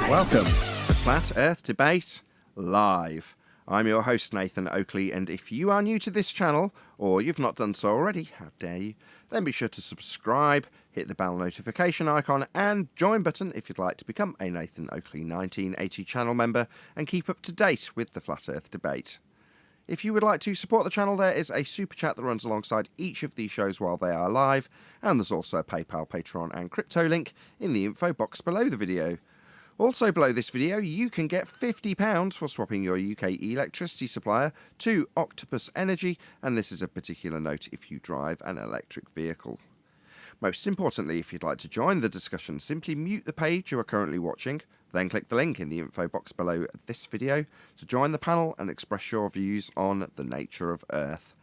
Welcome to Flat Earth Debate Live. I'm your host Nathan Oakley, and if you are new to this channel, or you've not done so already, how dare you, then be sure to subscribe, hit the bell notification icon and join button if you'd like to become a Nathan Oakley 1980 channel member and keep up to date with the Flat Earth Debate. If you would like to support the channel, there is a super chat that runs alongside each of these shows while they are live, and there's also a PayPal, Patreon and crypto link in the info box below the video. Also below this video, you can get £50 for swapping your UK electricity supplier to Octopus Energy, and this is a particular note if you drive an electric vehicle. Most importantly, if you'd like to join the discussion, simply mute the page you are currently watching, then click the link in the info box below this video to join the panel and express your views on the nature of Earth.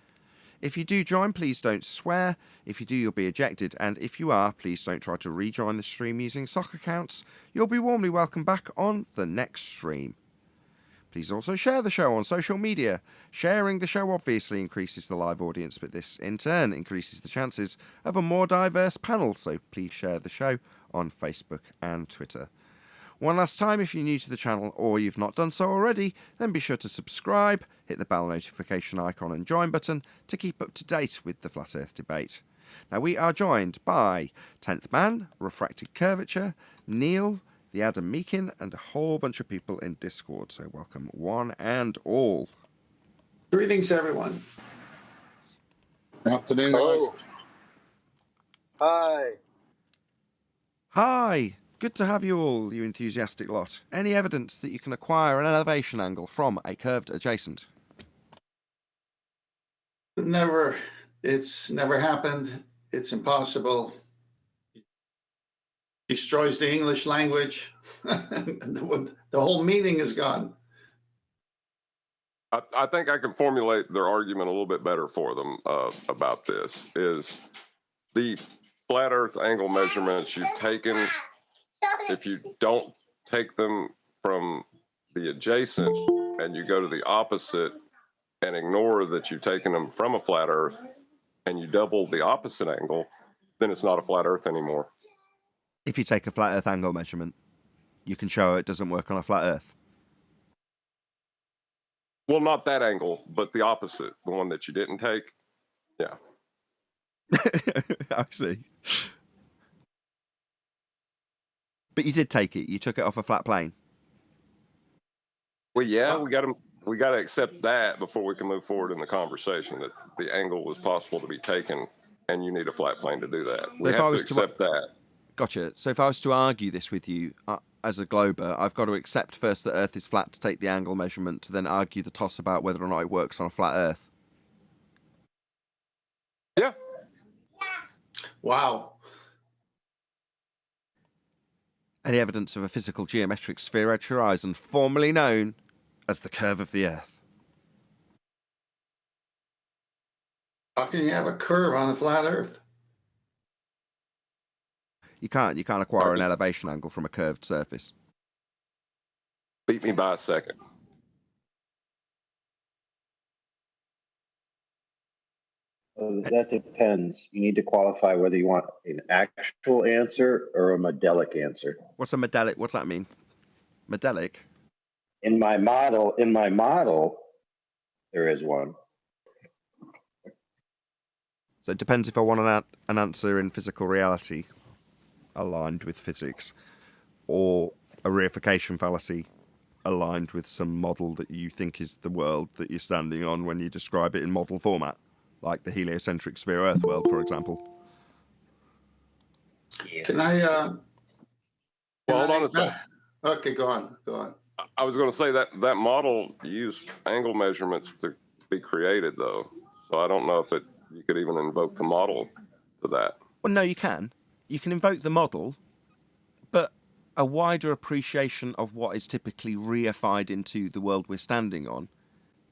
If you do join, please don't swear. If you do, you'll be ejected, and if you are, please don't try to rejoin the stream using sock accounts. You'll be warmly welcome back on the next stream. Please also share the show on social media. Sharing the show obviously increases the live audience, but this in turn increases the chances of a more diverse panel, so please share the show on Facebook and Twitter. One last time, if you're new to the channel or you've not done so already, then be sure to subscribe, hit the bell notification icon and join button to keep up to date with the Flat Earth Debate. Now we are joined by 10th Man, Refracted Curvature, Neil, the Adam Meakin, and a whole bunch of people in Discord, so welcome one and all. Greetings, everyone. Afternoon, guys. Hi. Hi! Good to have you all, you enthusiastic lot. Any evidence that you can acquire an elevation angle from a curved adjacent? It's never happened. It's impossible. It destroys the English language. The whole meaning is gone. I think I can formulate their argument a little bit better for them about this. Is the flat Earth angle measurements you've taken, if you don't take them from the adjacent and you go to the opposite and ignore that you've taken them from a flat Earth and you double the opposite angle, then it's not a flat Earth anymore. If you take a flat Earth angle measurement, you can show it doesn't work on a flat Earth. Well, not that angle, but the opposite, the one that you didn't take. Yeah. I see. But you did take it. You took it off a flat plane. Well, yeah, we got to accept that before we can move forward in the conversation, that the angle was possible to be taken and you need a flat plane to do that. We have to accept that. Gotcha. So if I was to argue this with you as a glober, I've got to accept first that Earth is flat to take the angle measurement, to then argue the toss about whether or not it works on a flat Earth. Yeah. Wow. Any evidence of a physical geometric sphere edge horizon, formerly known as the curve of the Earth? How can you have a curve on a flat Earth? You can't acquire an elevation angle from a curved surface. Beat me by a second. That depends. You need to qualify whether you want an actual answer or a modelic answer. What's a modelic? What's that mean? Modelic? In my model, there is one. So it depends if I want an answer in physical reality aligned with physics, or a reification fallacy aligned with some model that you think is the world that you're standing on when you describe it in model format, like the heliocentric sphere Earth world, for example. Yeah. Can I? Well, hold on a second. Okay, go on. I was going to say that model used angle measurements to be created, though. So I don't know if you could even invoke the model to that. Well, no, you can. You can invoke the model, but a wider appreciation of what is typically reified into the world we're standing on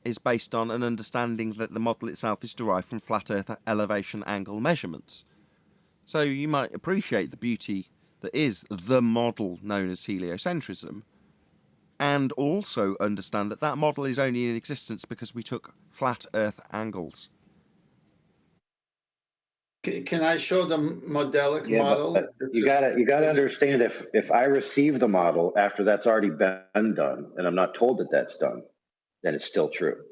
is based on an understanding that the model itself is derived from flat Earth elevation angle measurements. So you might appreciate the beauty that is the model known as heliocentrism, and also understand that that model is only in existence because we took flat Earth angles. Can I show the modelic Yeah, model? but you gotta understand if I receive the model after that's already been done and I'm not told that that's done, then it's still true.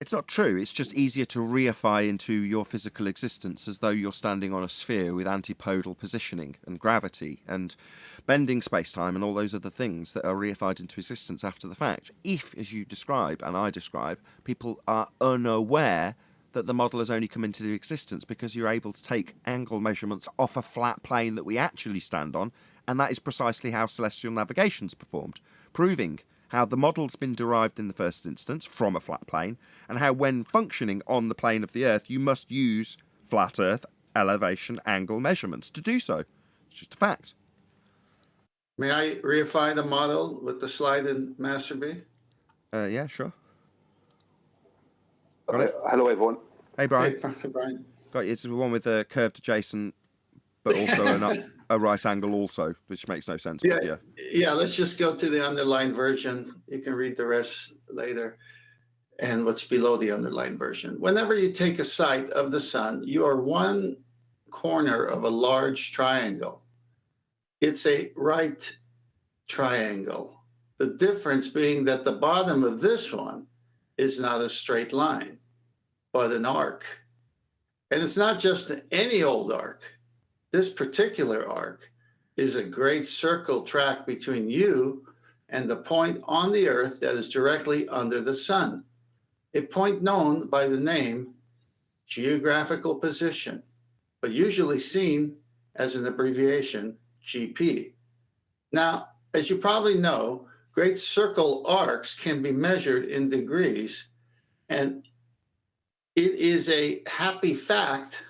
It's not true. It's just easier to reify into your physical existence as though you're standing on a sphere with antipodal positioning and gravity and bending space-time and all those other things that are reified into existence after the fact. If, as you describe and I describe, people are unaware that the model has only come into existence because you're able to take angle measurements off a flat plane that we actually stand on, and that is precisely how celestial navigation's performed, proving how the model's been derived in the first instance from a flat plane, and how when functioning on the plane of the Earth, you must use flat Earth elevation angle measurements to do so. It's just a fact. May I reify the model with the slide in Master B? Yeah, sure. Got it? Hello, everyone. Hey, Brian. Hey, Brian. Got you. It's the one with a curved adjacent, but also a right angle also, which makes no sense. Yeah, But yeah. yeah. Let's just go to the underlined version. You can read the rest later, and what's below the underlined version. Whenever you take a sight of the sun, you are one corner of a large triangle. It's a right triangle. The difference being that the bottom of this one is not a straight line, but an arc. And it's not just any old arc. This particular arc is a great circle track between you and the point on the Earth that is directly under the sun, a point known by the name geographical position, but usually seen as an abbreviation GP. Now, as you probably know, great circle arcs can be measured in degrees, and it is a happy fact,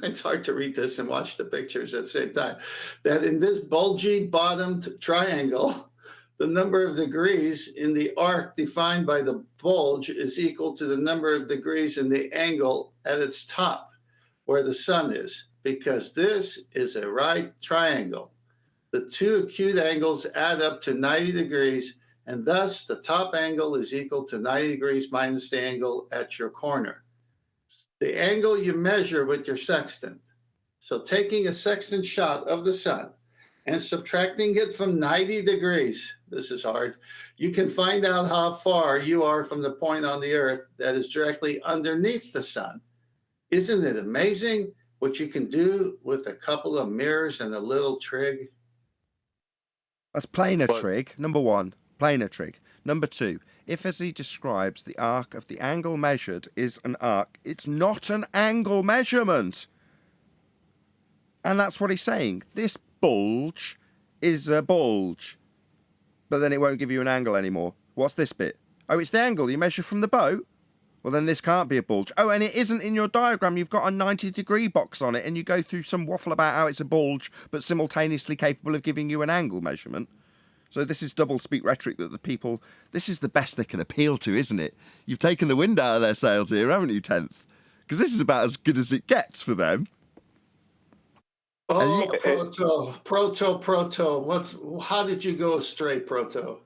it's hard to read this and watch the pictures at the same time, that in this bulgy bottomed triangle, the number of degrees in the arc defined by the bulge is equal to the number of degrees in the angle at its top, where the sun is, because this is a right triangle. The two acute angles add up to 90 degrees, and thus the top angle is equal to 90 degrees minus the angle at your corner. The angle you measure with your sextant. So taking a sextant shot of the sun and subtracting it from 90 degrees, this is hard, you can find out how far you are from the point on the Earth that is directly underneath the sun. Isn't it amazing what you can do with a couple of mirrors and a little trig? That's planar trig, number one. Planar trig. Number two, if as he describes the arc of the angle measured is an arc, it's not an angle measurement. And that's what he's saying. This bulge is a bulge. But then it won't give you an angle anymore. What's this bit? Oh, it's the angle you measure from the boat? Well, then this can't be a bulge. Oh, and it isn't in your diagram. You've got a 90-degree box on it, and you go through some waffle about how it's a bulge, but simultaneously capable of giving you an angle measurement. So this is double-speak rhetoric that the people... This is the best they can appeal to, isn't it? You've taken the wind out of their sails here, haven't you, 10th? Because this is about as good as it gets for them. Oh, Proto. How did you go astray, Proto?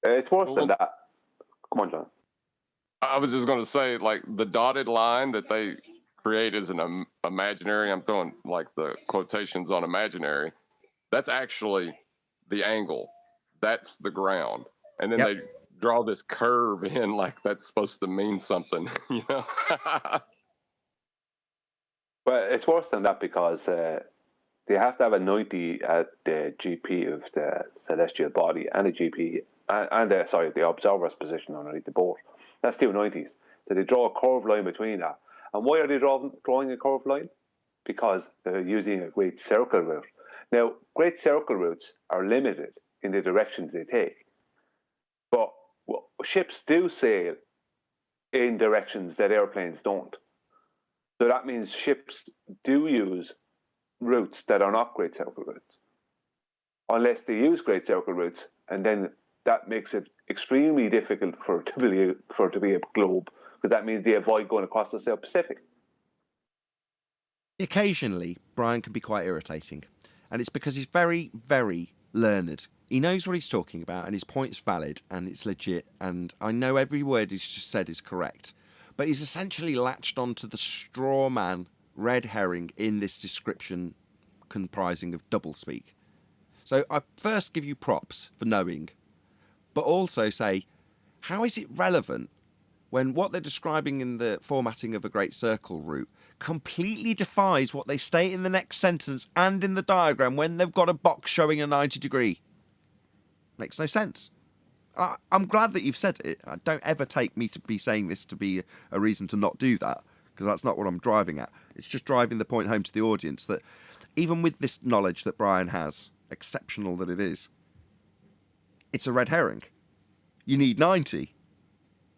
It's worse than that. Come on, John. I was just going to say, like, the dotted line that they create as an imaginary, I'm throwing, like, the quotations on imaginary, that's actually the angle. That's the ground. And then they draw this curve in like that's supposed to mean something, you know? But it's worse than that because they have to have a 90 at the GP of the celestial body and a GP, and the observer's position underneath the boat. That's two 90s. So they draw a curved line between that. And why are they drawing a curved line? Because they're using a great circle route. Now, great circle routes are limited in the directions they take. But ships do sail in directions that airplanes don't. So that means ships do use routes that are not great circle routes. Unless they use great circle routes, and then that makes it extremely difficult for it to be a globe, because that means they avoid going across the South Pacific. Occasionally, Brian can be quite irritating, and it's because he's very, very learned. He knows what he's talking about, and his point's valid, and it's legit, and I know every word he's just said is correct. But he's essentially latched onto the straw man red herring in this description comprising of doublespeak. So I first give you props for knowing, but also say, how is it relevant when what they're describing in the formatting of a great circle route completely defies what they state in the next sentence and in the diagram when they've got a box showing a 90 degree? Makes no sense. I'm glad that you've said it. Don't ever take me to be saying this to be a reason to not do that, because that's not what I'm driving at. It's just driving the point home to the audience that even with this knowledge that Brian has, exceptional that it is, it's a red herring. You need 90.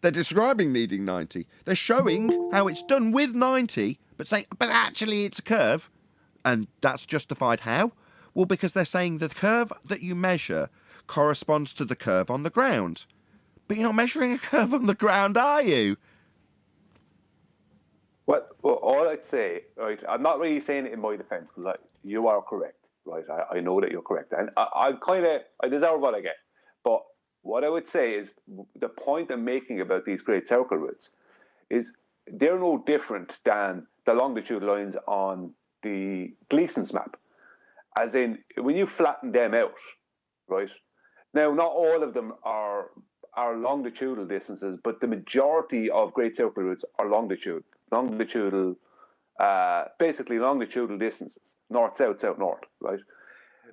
They're describing needing 90. They're showing how it's done with 90, but saying, but actually it's a curve. And that's justified how? Well, because they're saying the curve that you measure corresponds to the curve on the ground. But you're not measuring a curve on the ground, are you? Well, all I'd say, right, I'm not really saying it in my defence, because you are correct, right? I know that you're correct. And I deserve what I get. But what I would say is the point I'm making about these great circle routes is they're no different than the longitude lines on the Gleason's map. As in, when you flatten them out, right? Now, not all of them are longitudinal distances, but the majority of great circle routes are basically longitudinal distances, north, south, south, north, right?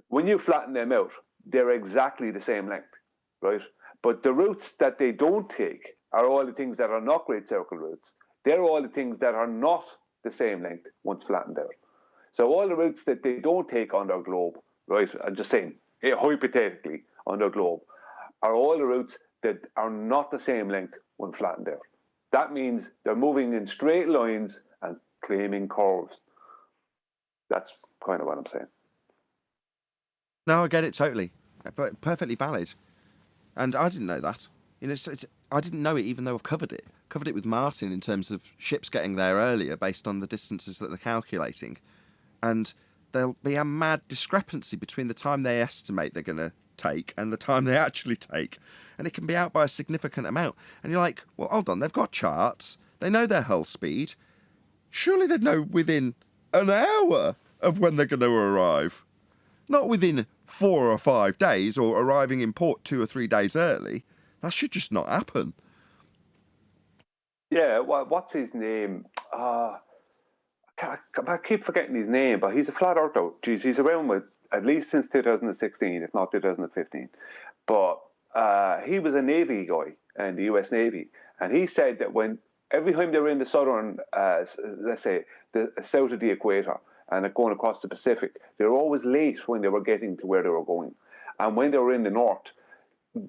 When you flatten them out, they're exactly the same length, right? But the routes that they don't take are all the things that are not great circle routes. They're all the things that are not the same length once flattened out. So all the routes that they don't take on their globe, right, I'm just saying, hypothetically, on their globe, are all the routes that are not the same length when flattened out. That means they're moving in straight lines and claiming curves. That's kind of what I'm saying. No, I get it totally. Perfectly valid. And I didn't know that. You know, I didn't know it even though I've covered it. Covered it with Martin in terms of ships getting there earlier based on the distances that they're calculating. And there'll be a mad discrepancy between the time they estimate they're going to take and the time they actually take. And it can be out by a significant amount. And you're like, well, hold on, they've got charts. They know their hull speed. Surely they'd know within an hour of when they're going to arrive. Not within 4 or 5 days or arriving in port 2 or 3 days early. That should just not happen. Yeah, well, what's his name? I keep forgetting his name, but he's a flat earther. Jeez, he's around with at least since 2016, if not 2015. But he was a Navy guy in the US Navy, and he said that every time they were in the southern, let's say, the south of the equator, and going across the Pacific, they were always late when they were getting to where they were going. And when they were in the north,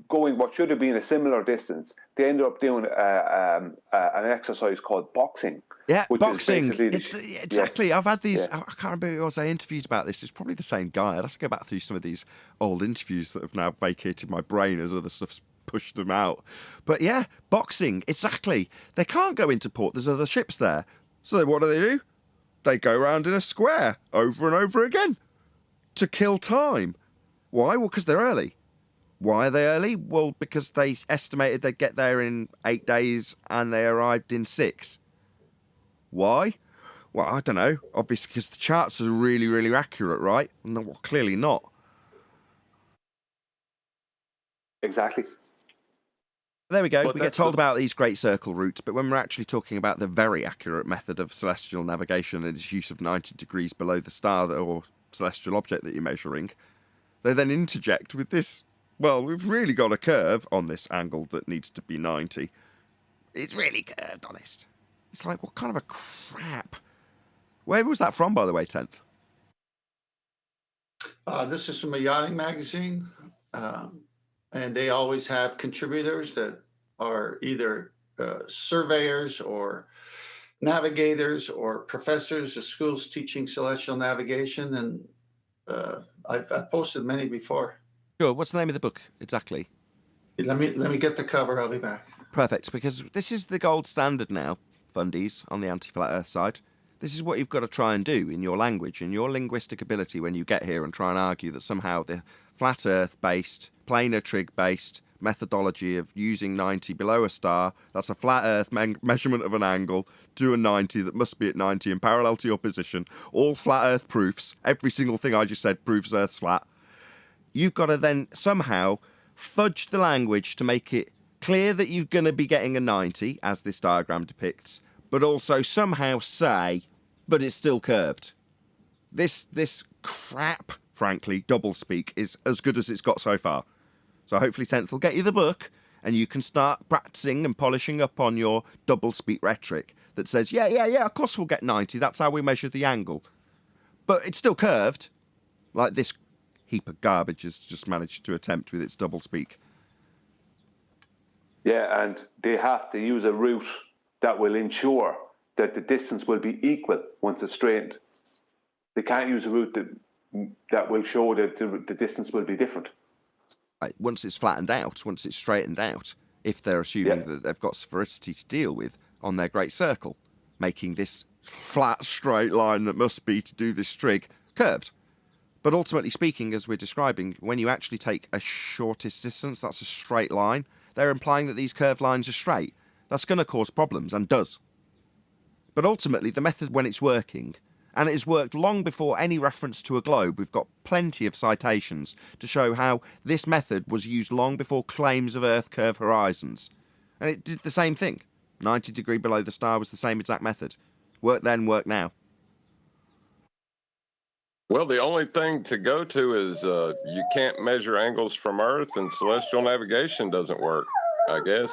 going what should have been a similar distance, they ended up doing an exercise called boxing. Yeah, boxing. Exactly. Yeah. I've had these. Yeah. I can't remember who it was I interviewed about this. It's probably the same guy. I'd have to go back through some of these old interviews that have now vacated my brain as other stuff's pushed them out. But yeah, boxing. Exactly. They can't go into port. There's other ships there. So what do? They go around in a square over and over again to kill time. Why? Well, because they're early. Why are they early? Well, because they estimated they'd get there in 8 days and they arrived in 6. Why? Well, I don't know. Obviously, because the charts are really, really accurate, right? No, well, clearly not. Exactly. There we go. But we get told about these great circle routes, but when we're actually talking about the very accurate method of celestial navigation and its use of 90 degrees below the star or celestial object that you're measuring, they then interject with this, well, we've really got a curve on this angle that needs to be 90. It's really curved, honest. It's like, what kind of a crap? Where was that from, by the way, 10th? This is from a yachting magazine. And they always have contributors that are either surveyors or navigators or professors of schools teaching celestial navigation. And I've posted many before. Sure. What's the name of the book exactly? Let me get the cover. I'll be back. Perfect, because this is the gold standard now, fundies, on the anti-flat earth side. This is what you've got to try and do in your language, in your linguistic ability when you get here and try and argue that somehow the flat earth-based, planar trig-based, methodology of using 90 below a star. That's a flat Earth measurement of an angle to a 90 that must be at 90 and parallel to your position. All flat Earth proofs. Every single thing I just said proves Earth's flat. You've got to then somehow fudge the language to make it clear that you're going to be getting a 90, as this diagram depicts, but also somehow say, but it's still curved. This crap, frankly, doublespeak is as good as it's got so far. So hopefully 10th will get you the book and you can start practicing and polishing up on your doublespeak rhetoric that says, yeah, of course we'll get 90. That's how we measure the angle. But it's still curved, like this heap of garbage has just managed to attempt with its doublespeak. Yeah, and they have to use a route that will ensure that the distance will be equal once it's straightened. They can't use a route that will show that the distance will be different. Right, once it's flattened out, once it's straightened out, if they're assuming that they've got sphericity to deal with on their great circle, making this flat, straight line that must be to do this trig curved. But ultimately speaking, as we're describing, when you actually take a shortest distance, that's a straight line, they're implying that these curved lines are straight. That's going to cause problems, and does. But ultimately, the method, when it's working, and it has worked long before any reference to a globe, we've got plenty of citations to show how this method was used long before claims of Earth curve horizons. And it did the same thing. 90 degree below the star was the same exact method. Work then, work now. Well, the only thing to go to is you can't measure angles from Earth, and celestial navigation doesn't work, I guess.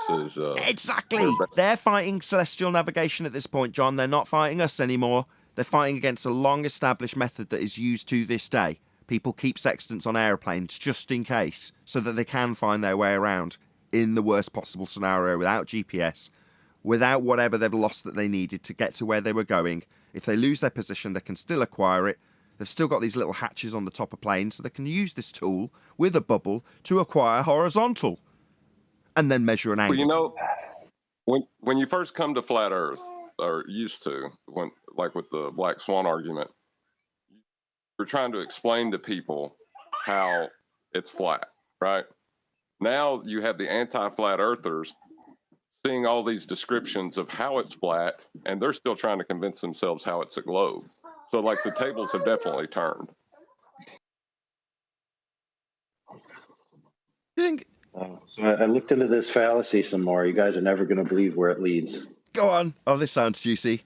Exactly! They're fighting celestial navigation at this point, John. They're not fighting us anymore. They're fighting against a long-established method that is used to this day. People keep sextants on aeroplanes just in case, so that they can find their way around in the worst possible scenario without GPS, without whatever they've lost that they needed to get to where they were going. If they lose their position, they can still acquire it. They've still got these little hatches on the top of planes, so they can use this tool with a bubble to acquire horizontal and then measure an angle. Well, you know, when you first come to flat Earth, or used to, like with the Black Swan argument, you're trying to explain to people how it's flat, right? Now you have the anti-flat earthers seeing all these descriptions of how it's flat, and they're still trying to convince themselves how it's a globe. So, like, the tables have definitely turned. You think? So I looked into this fallacy some more. You guys are never going to believe where it leads. Go on. Oh, this sounds juicy.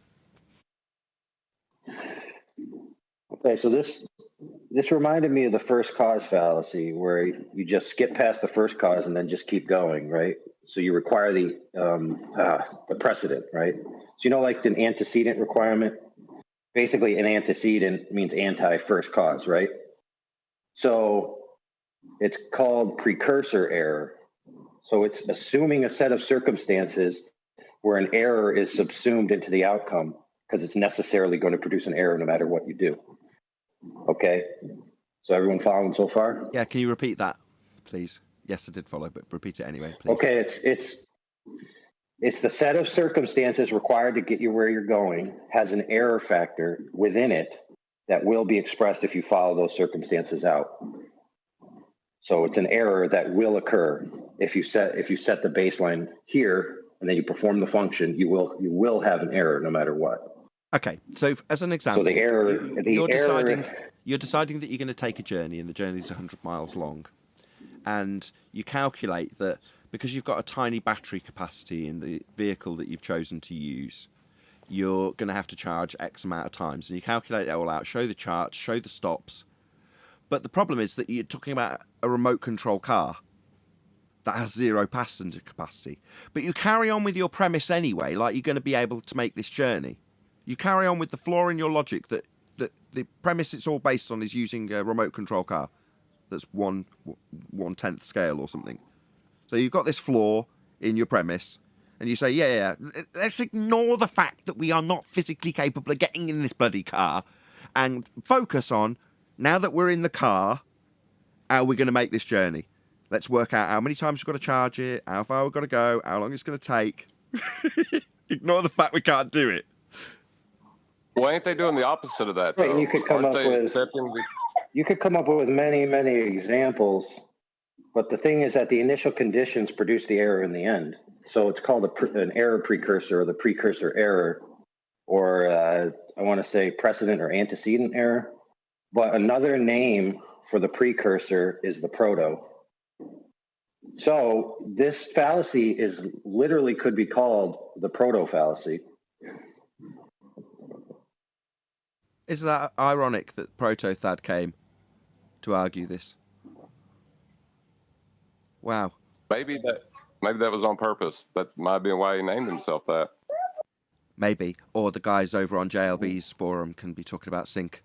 Okay, so this reminded me of the first cause fallacy, where you just skip past the first cause and then just keep going, right? So you require the precedent, right? So you know, like an antecedent requirement. Basically, an antecedent means anti-first cause, right? So it's called precursor error. So it's assuming a set of circumstances where an error is subsumed into the outcome because it's necessarily going to produce an error no matter what you do. Okay? So everyone following so far? Yeah, can you repeat that, please? Yes, I did follow, but repeat it anyway, please. Okay, it's the set of circumstances required to get you where you're going has an error factor within it that will be expressed if you follow those circumstances out. So it's an error that will occur if you set the baseline here and then you perform the function. You will have an error no matter what. Okay, so as an example, so you're deciding that you're going to take a journey, and the journey is 100 miles long, and you calculate that because you've got a tiny battery capacity in the vehicle that you've chosen to use, you're going to have to charge X amount of times. And you calculate it all out, show the charts, show the stops. But the problem is that you're talking about a remote control car that has 0 passenger capacity. But you carry on with your premise anyway, like you're going to be able to make this journey. You carry on with the flaw in your logic that the premise it's all based on is using a remote control car that's 1/10 scale or something. So you've got this flaw in your premise, and you say, yeah, let's ignore the fact that we are not physically capable of getting in this bloody car and focus on, now that we're in the car, how are we going to make this journey? Let's work out how many times we've got to charge it, how far we've got to go, how long it's going to take. Ignore the fact we can't do it. Well, ain't they doing the opposite of that, though? Right, you could come up with many, many examples, But the thing is that the initial conditions produce the error in the end. So it's called an error precursor, or the precursor error, or I want to say precedent or antecedent error. But another name for the precursor is the proto. So this fallacy is literally could be called the proto fallacy. Is that ironic that Proto-Thad came to argue this? Wow. Maybe that was on purpose. That might be why he named himself that. Maybe. Or the guys over on JLB's forum can be talking about sync.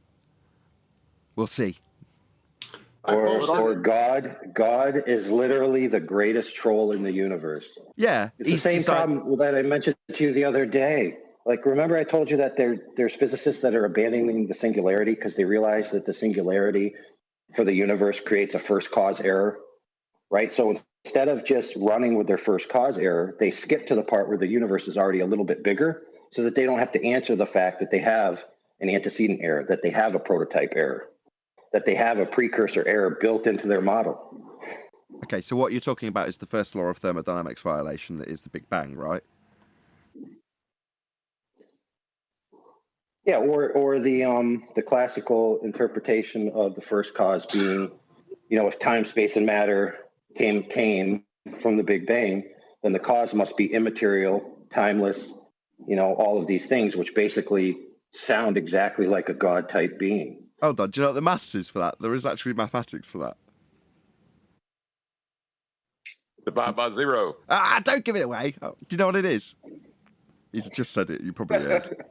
We'll see. Or God is literally the greatest troll in the universe. Yeah. It's the same problem that I mentioned to you the other day. Like, remember I told you that there's physicists that are abandoning the singularity because they realize that the singularity for the universe creates a first cause error, right? So instead of just running with their first cause error, they skip to the part where the universe is already a little bit bigger so that they don't have to answer the fact that they have an antecedent error, that they have a prototype error, that they have a precursor error built into their model. Okay, so what you're talking about is the first law of thermodynamics violation that is the Big Bang, right? Yeah, or the classical interpretation of the first cause being, if time, space, and matter came from the Big Bang, then the cause must be immaterial, timeless, all of these things, which basically sound exactly like a God-type being. Hold on, do you know what the maths is for that? There is actually mathematics for that. Divide by zero. Don't give it away. Oh, do you know what it is? He's just said it. You probably heard.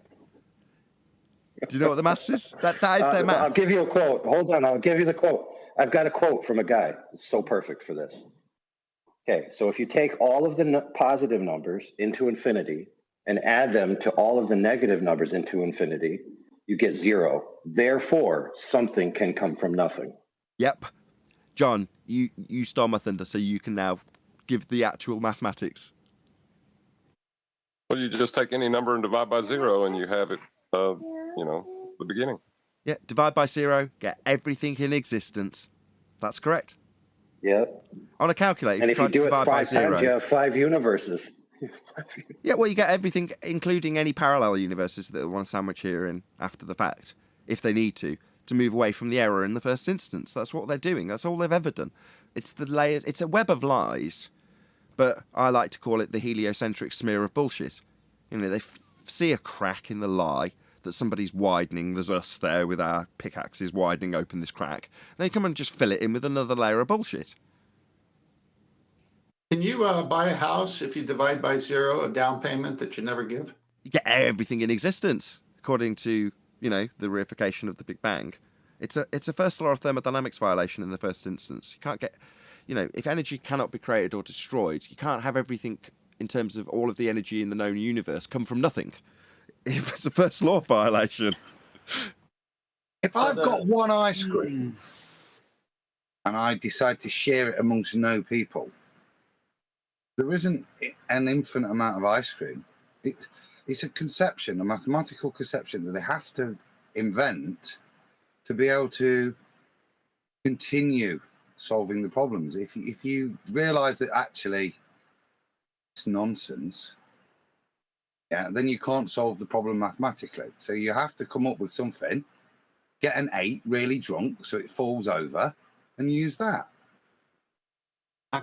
Do you know what the maths is? That is their maths. I'll give you a quote. Hold on, I'll give you the quote. I've got a quote from a guy. It's so perfect for this. Okay, so if you take all of the positive numbers into infinity and add them to all of the negative numbers into infinity, you get zero. Therefore, something can come from nothing. Yep. John, you stole my thunder, so you can now give the actual mathematics. Well, you just take any number and divide by zero, and you have it, the beginning. Yeah, divide by zero, get everything in existence. That's correct. Yep. On a calculator, And if you do it 5 times, you have 5 universes. Yeah, well, you get everything, including any parallel universes that want to sandwich here in after the fact, if they need to move away from the error in the first instance. That's what they're doing. That's all they've ever done. It's the layers. It's a web of lies, but I like to call it the heliocentric smear of bullshit. They see a crack in the lie that somebody's widening. There's us there with our pickaxes widening open this crack. They come and just fill it in with another layer of bullshit. Can you buy a house if you divide by zero, a down payment that you never give? You get everything in existence, according to, the reification of the Big Bang. It's a first law of thermodynamics violation in the first instance. You can't get, if energy cannot be created or destroyed, you can't have everything in terms of all of the energy in the known universe come from nothing. If it's a first law violation. If I've got one ice cream and I decide to share it amongst no people, there isn't an infinite amount of ice cream. It's a conception, a mathematical conception that they have to invent to be able to continue solving the problems. If you realise that actually it's nonsense, then you can't solve the problem mathematically. So you have to come up with something, get an 8 really drunk so it falls over, and use that.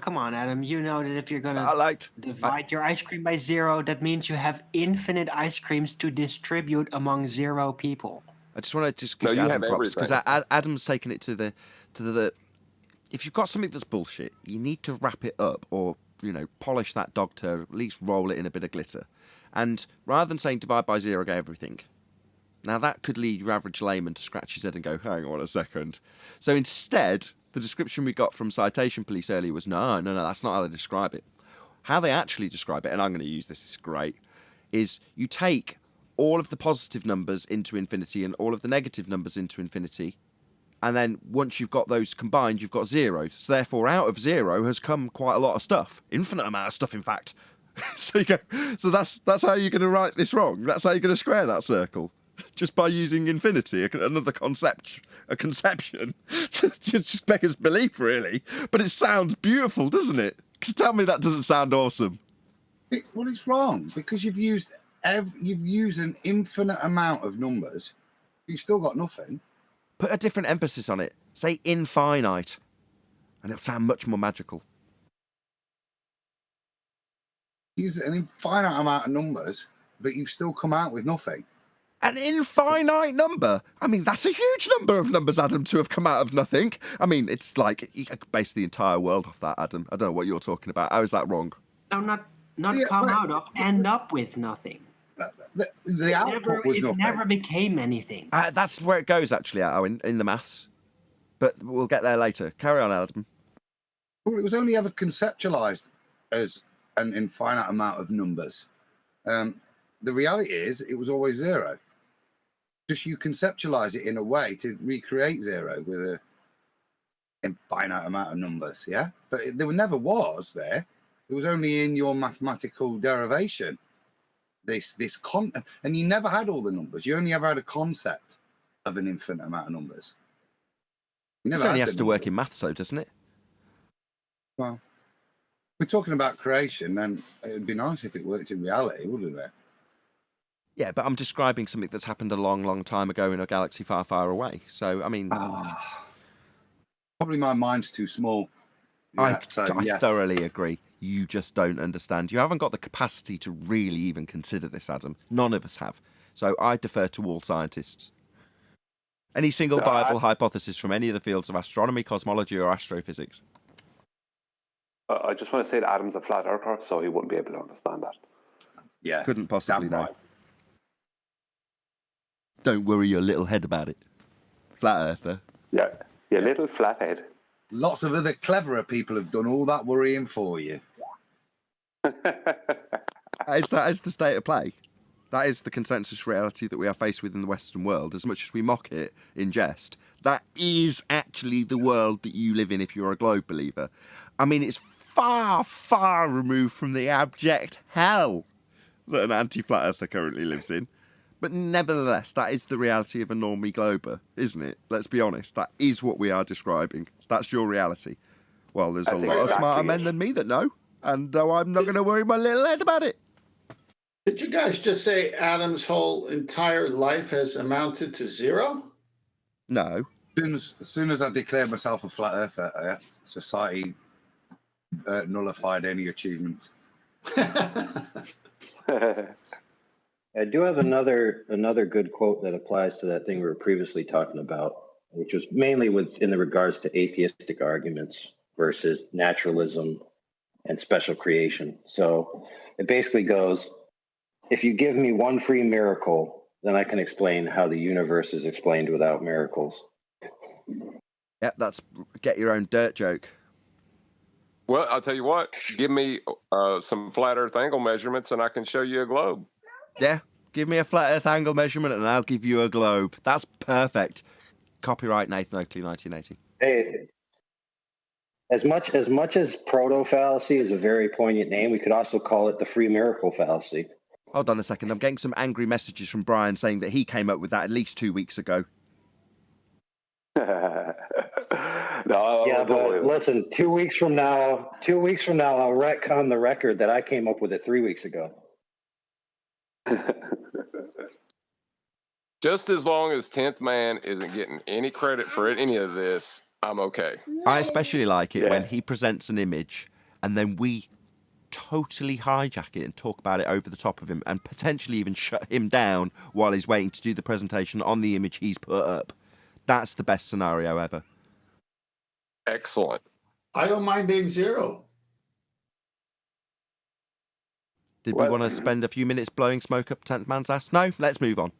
Come on, Adam. You know that if you're going to divide your ice cream by zero, that means you have infinite ice creams to distribute among 0 people. I just want to give Adam props, because Adam's taken it to the... If you've got something that's bullshit, you need to wrap it up or, polish that dog turd, at least roll it in a bit of glitter. And rather than saying divide by zero, get everything. Now, that could lead your average layman to scratch his head and go, hang on a second. So instead, the description we got from Citation Police earlier was, no, that's not how they describe it. How they actually describe it, and I'm going to use this, it's great, is you take all of the positive numbers into infinity and all of the negative numbers into infinity, and then once you've got those combined, you've got 0. So therefore, out of 0 has come quite a lot of stuff. Infinite amount of stuff, in fact. So that's how you're going to write this wrong. That's how you're going to square that circle. just by using infinity, another a conception. just beggars belief, really. But it sounds beautiful, doesn't it? Because tell me that doesn't sound awesome. Well, it's wrong because you've used an infinite amount of numbers. You've still got nothing. Put a different emphasis on it. Say infinite, and it'll sound much more magical. Use an infinite amount of numbers, but you've still come out with nothing. An infinite number? I mean, that's a huge number of numbers, Adam, to have come out of nothing. I mean, it's like you could base the entire world off that, Adam. I don't know what you're talking about. How is that wrong? No, not come out of, end up with nothing. The output was nothing. It never became anything. That's where it goes, actually, in the maths. But we'll get there later. Carry on, Adam. Well, it was only ever conceptualized as an infinite amount of numbers. The reality is it was always zero. Just you conceptualize it in a way to recreate zero with a infinite amount of numbers, yeah? But there never was there. It was only in your mathematical derivation. And you never had all the numbers. You only ever had a concept of an infinite amount of numbers. It only has to work in maths, though, doesn't it? Well, we're talking about creation, and it'd be nice if it worked in reality, wouldn't it? Yeah, but I'm describing something that's happened a long, long time ago in a galaxy far, far away. So, I mean... probably my mind's too small. Yeah, I thoroughly agree. You just don't understand. You haven't got the capacity to really even consider this, Adam. None of us have. So I defer to all scientists. Any single viable hypothesis from any of the fields of astronomy, cosmology, or astrophysics? I just want to say that Adam's a flat earther, so he wouldn't be able to understand that. Yeah. Couldn't possibly know. Right. Don't worry your little head about it. Flat earther. Yeah, your little flathead. Lots of other cleverer people have done all that worrying for you. That is the state of play. That is the consensus reality that we are faced with in the Western world. As much as we mock it in jest, that is actually the world that you live in if you're a globe believer. I mean, it's far, far removed from the abject hell that an anti-flat earther currently lives in. But nevertheless, that is the reality of a normie glober, isn't it? Let's be honest. That is what we are describing. That's your reality. Well, there's a lot of smarter men than me that know, and I'm not going to worry my little head about it. Did you guys just say Adam's whole entire life has amounted to zero? No. As soon as I declared myself a flat earther, society nullified any achievements. I do have another good quote that applies to that thing we were previously talking about, which was mainly in the regards to atheistic arguments versus naturalism and special creation. So it basically goes, if you give me one free miracle, then I can explain how the universe is explained without miracles. Yeah, that's get your own dirt joke. Well, I'll tell you what, give me some flat earth angle measurements and I can show you a globe. Yeah, give me a flat earth angle measurement and I'll give you a globe. That's perfect. Copyright Nathan Oakley, 1980. Hey, as much as proto-fallacy is a very poignant name, we could also call it the free miracle fallacy. Hold on a second. I'm getting some angry messages from Brian saying that he came up with that at least 2 weeks ago. Yeah, but listen, 2 weeks from now, I'll retcon the record that I came up with it 3 weeks ago. Just as long as 10th Man isn't getting any credit for any of this, I'm okay. I especially like it when he presents an image and then we totally hijack it and talk about it over the top of him and potentially even shut him down while he's waiting to do the presentation on the image he's put up. That's the best scenario ever. Excellent. I don't mind being zero. Did we want to spend a few minutes blowing smoke up 10th Man's ass? No, let's move on.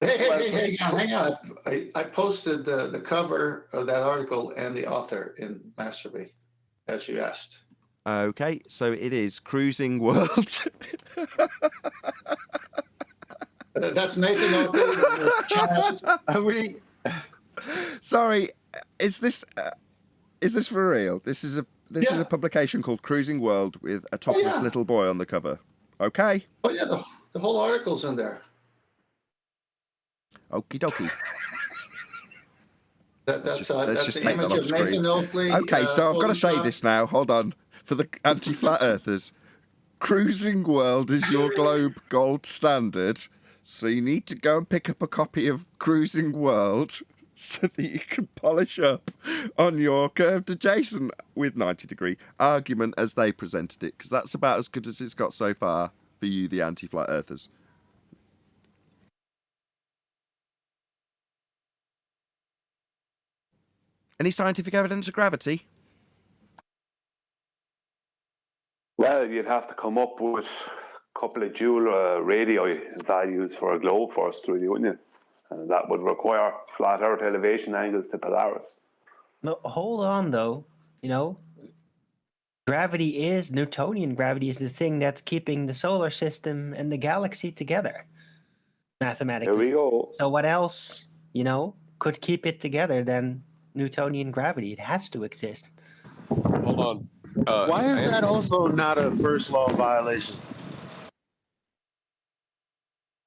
Hey, hang on. I posted the cover of that article and the author in Masterby, as you asked. Okay, so it is Cruising World. That's Nathan Oakley. Are we? Sorry, is this for real? This is a publication called Cruising World with a topless little boy on the cover. Okay. Oh yeah, the whole article's in there. Okie dokie. That's just the take image that off of screen. Nathan Oakley. Okay, so I've got to say Photoshop. this now. Hold on. For the anti-flat earthers, Cruising World is your globe gold standard. So you need to go and pick up a copy of Cruising World so that you can polish up on your curved adjacent with 90-degree argument as they presented it, because that's about as good as it's got so far for you, the anti-flat earthers. Any scientific evidence of gravity? Well, you'd have to come up with a couple of joule radii values for a globe first through the Union. And that would require flat Earth elevation angles to Polaris. No, hold on, though. You know, Newtonian gravity is the thing that's keeping the solar system and the galaxy together, mathematically. There we go. So what else, could keep it together than Newtonian gravity? It has to exist. Hold on. Why is that also not a first law violation?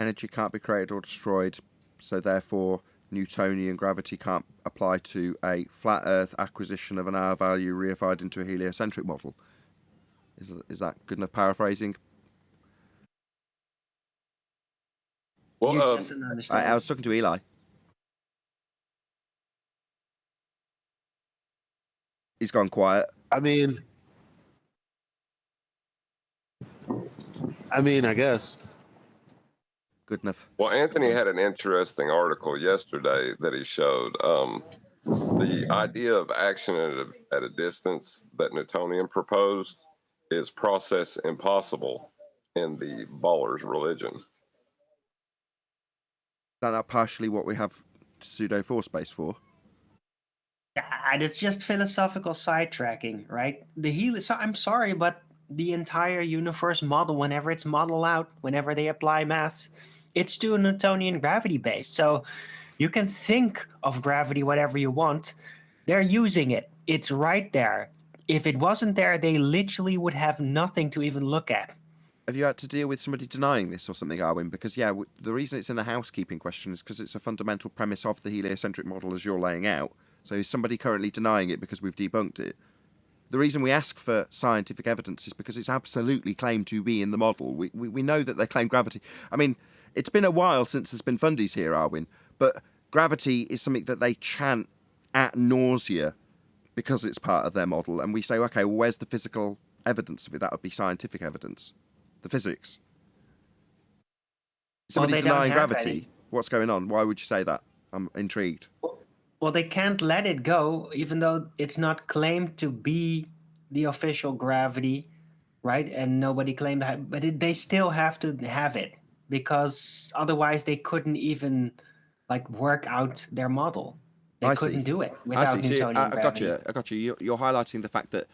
Energy can't be created or destroyed, so therefore Newtonian gravity can't apply to a flat Earth acquisition of an R value reified into a heliocentric model. Is that good enough paraphrasing? Well, I was talking to Eli. He's gone quiet. I mean, I guess. Good enough. well, Anthony had an interesting article yesterday that he showed. The idea of action at a distance that Newtonian proposed is process impossible in the Baller's religion. Is that not partially what we have pseudo force space for? God, it's just philosophical sidetracking, right? I'm sorry, but the entire universe model, whenever it's modeled out, whenever they apply maths, it's to Newtonian gravity based. So you can think of gravity whatever you want. They're using it. It's right there. If it wasn't there, they literally would have nothing to even look at. Have you had to deal with somebody denying this or something, Arwin? Because, the reason it's in the housekeeping question is because it's a fundamental premise of the heliocentric model as you're laying out. So is somebody currently denying it because we've debunked it? The reason we ask for scientific evidence is because it's absolutely claimed to be in the model. We know that they claim gravity. I mean, it's been a while since there's been fundies here, Arwin, but gravity is something that they chant ad nausea because it's part of their model. And we say, okay, well, where's the physical evidence of it? That would be scientific evidence. The physics. Somebody denying gravity. Any. What's going on? Why would you say that? I'm intrigued. Well, they can't let it go, even though it's not claimed to be the official gravity, right? And nobody claimed that, but they still have to have it because otherwise they couldn't even work out their model. They couldn't do it without Newtonian gravity. I got you. You're highlighting the fact that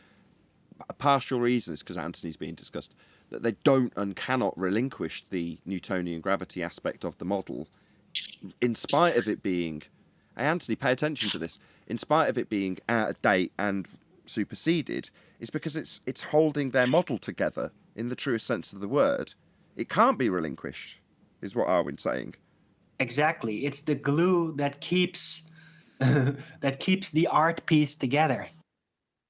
a partial reason is because Anthony's being discussed, that they don't and cannot relinquish the Newtonian gravity aspect of the model, in spite of it being, hey, Anthony, pay attention to this, in spite of it being out of date and superseded, is because it's holding their model together in the truest sense of the word. It can't be relinquished, is what Arwin's saying. Exactly. It's the glue that keeps the art piece together.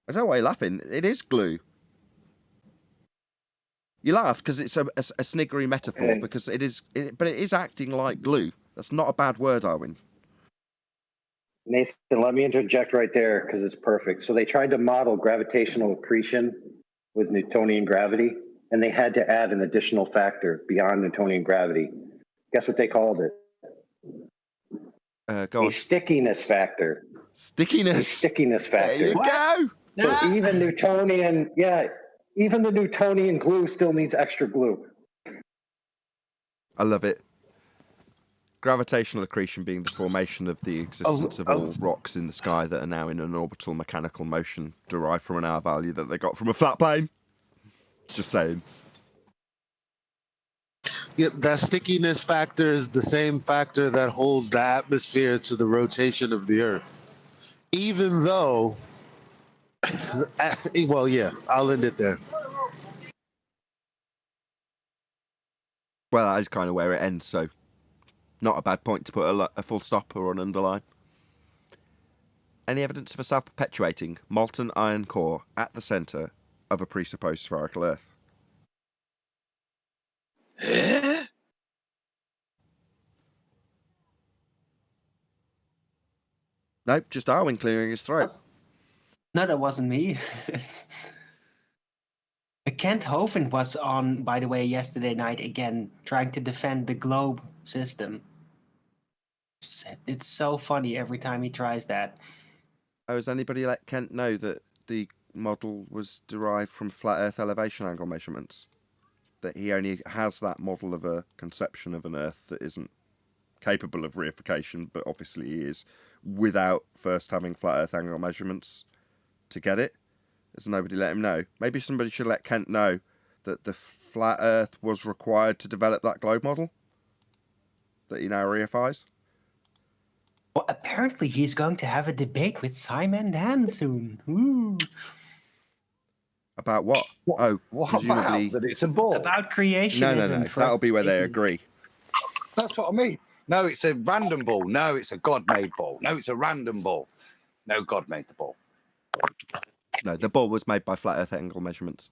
I don't know why you're laughing. It is glue. You laugh because it's a sniggery metaphor, because but it is acting like glue. That's not a bad word, Arwin. Nathan, let me interject right there because it's perfect. So they tried to model gravitational accretion with Newtonian gravity, and they had to add an additional factor beyond Newtonian gravity. Guess what they called it? Go on. A stickiness factor. Stickiness. A stickiness factor. There you go. So even the Newtonian glue still needs extra glue. I love it. Gravitational accretion being the formation of the existence of all rocks in the sky that are now in an orbital mechanical motion derived from an R value that they got from a flat plane. Just saying. Yeah, that stickiness factor is the same factor that holds the atmosphere to the rotation of the Earth. Even though, well, yeah, I'll end it there. Well, that is kind of where it ends, so Not a bad point to put a full stop or an underline. Any evidence of a self-perpetuating molten iron core at the centre of a presupposed spherical Earth? Nope, just Darwin clearing his throat. No, that wasn't me. Kent Hovind was on, by the way, yesterday night again, trying to defend the globe system. It's so funny every time he tries that. Oh, has anybody let Kent know that the model was derived from flat Earth elevation angle measurements? That he only has that model of a conception of an Earth that isn't capable of reification, but obviously he is, without first having flat Earth angle measurements to get it? Has nobody let him know? Maybe somebody should let Kent know that the flat Earth was required to develop that globe model that he now reifies. Well, apparently he's going to have a debate with Simon Dan soon. Ooh. About what? Oh, What presumably... about that it's a ball? About creationism. No. That'll be where they agree. That's what I mean. No, it's a random ball. No, it's a God-made ball. No, it's a random ball. No, God made the ball. No, the ball was made by flat Earth angle measurements.